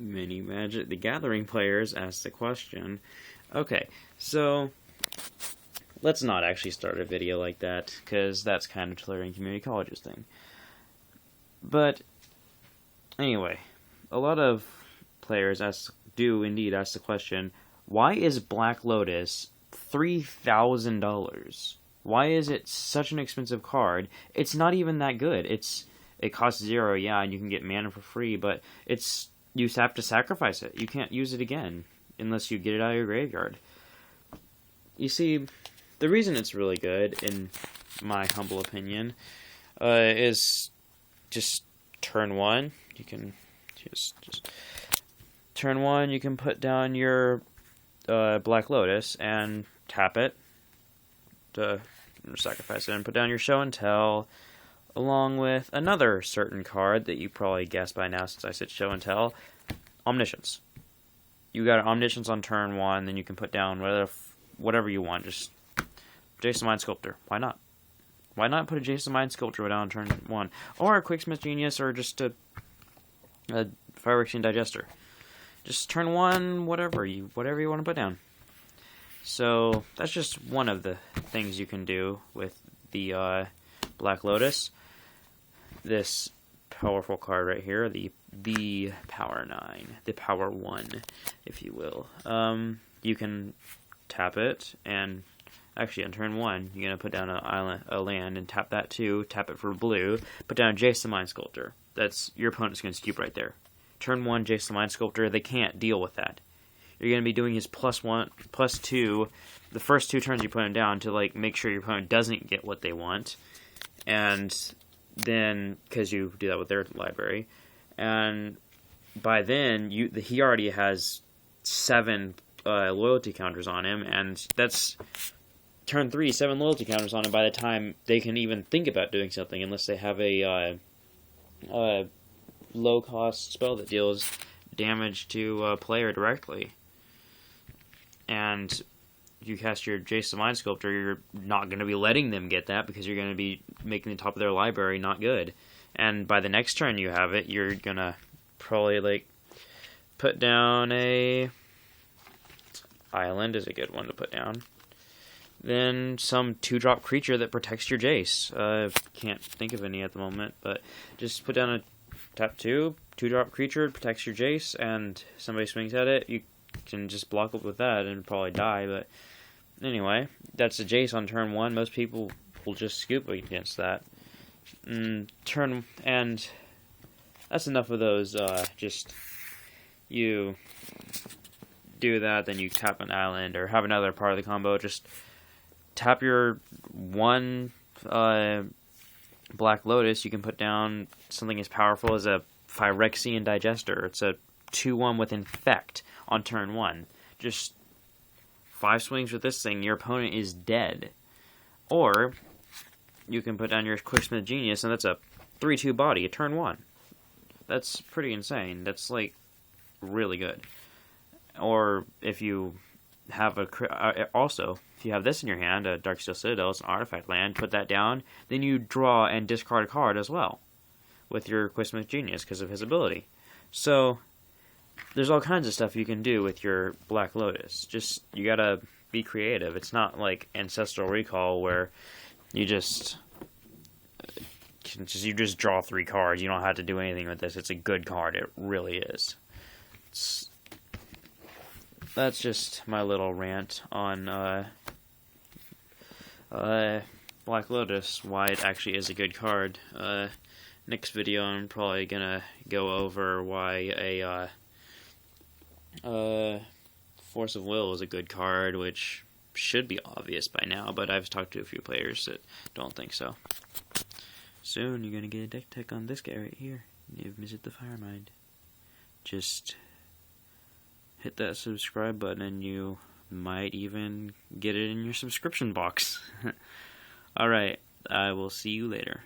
Many Magic the Gathering players ask the question. Okay, so let's not actually start a video like that, because that's kind of Tolerian Community College's thing. But anyway, a lot of players do indeed ask the question, why is Black Lotus $3,000? Why is it such an expensive card? It's not even that good. It costs 0, yeah, and you can get mana for free, but you have to sacrifice it. You can't use it again unless you get it out of your graveyard. You see, the reason it's really good, in my humble opinion, is just turn 1. You can just turn 1. You can put down your Black Lotus and tap it to sacrifice it and put down your Show and Tell, along with another certain card that you probably guessed by now since I said Show and Tell, Omniscience. You got Omniscience on turn 1, then you can put down whatever you want. Just Jason Mind Sculptor. Why not? Why not put a Jason Mind Sculptor down on turn 1? Or a Quicksmith Genius, or just a Fireworks and Digester. Just turn 1, whatever you want to put down. So that's just one of the things you can do with the Black Lotus. This powerful card right here, the Power 9, the Power 1, if you will. You can tap it, and actually on turn 1, you're going to put down a land and tap that too, tap it for blue, put down a Jason Mind Sculptor. That's, your opponent's going to scoop right there. Turn 1, Jason Mind Sculptor, they can't deal with that. You're going to be doing his +1, +2, the first 2 turns you put him down to make sure your opponent doesn't get what they want. And then, because you do that with their library, and by then, he already has 7 loyalty counters on him, and that's turn 3, 7 loyalty counters on him by the time they can even think about doing something, unless they have a low-cost spell that deals damage to a player directly. And you cast your Jason Mind Sculptor, you're not going to be letting them get that, because you're going to be making the top of their library not good. And by the next turn you have it, you're going to probably, put down a Island is a good one to put down. Then some 2-drop creature that protects your Jace. Can't think of any at the moment, but just put down a tap 2-drop creature, protects your Jace, and somebody swings at it, you can just block up with that and probably die, but anyway, that's a Jace on turn 1. Most people will just scoop against that. And that's enough of those. Just you do that, then you tap an island or have another part of the combo. Just tap your 1 Black Lotus. You can put down something as powerful as a Phyrexian Digester. It's a 2/1 with Infect on turn 1. Just 5 swings with this thing, your opponent is dead. Or you can put down your Quicksmith Genius, and that's a 3/2 body at turn 1. That's pretty insane. That's really good. Or if you have also, if you have this in your hand, a Darksteel Citadel, it's an artifact land, put that down, then you draw and discard a card as well with your Quicksmith Genius because of his ability. So there's all kinds of stuff you can do with your Black Lotus. Just, you gotta be creative. It's not like Ancestral Recall where you just draw 3 cards. You don't have to do anything with this. It's a good card. It really is. That's just my little rant on Black Lotus, why it actually is a good card. Next video I'm probably gonna go over why a Force of Will is a good card, which should be obvious by now, but I've talked to a few players that don't think so. Soon you're gonna get a deck tech on this guy right here. You've missed the Firemind. Just hit that subscribe button and you might even get it in your subscription box. Alright, I will see you later.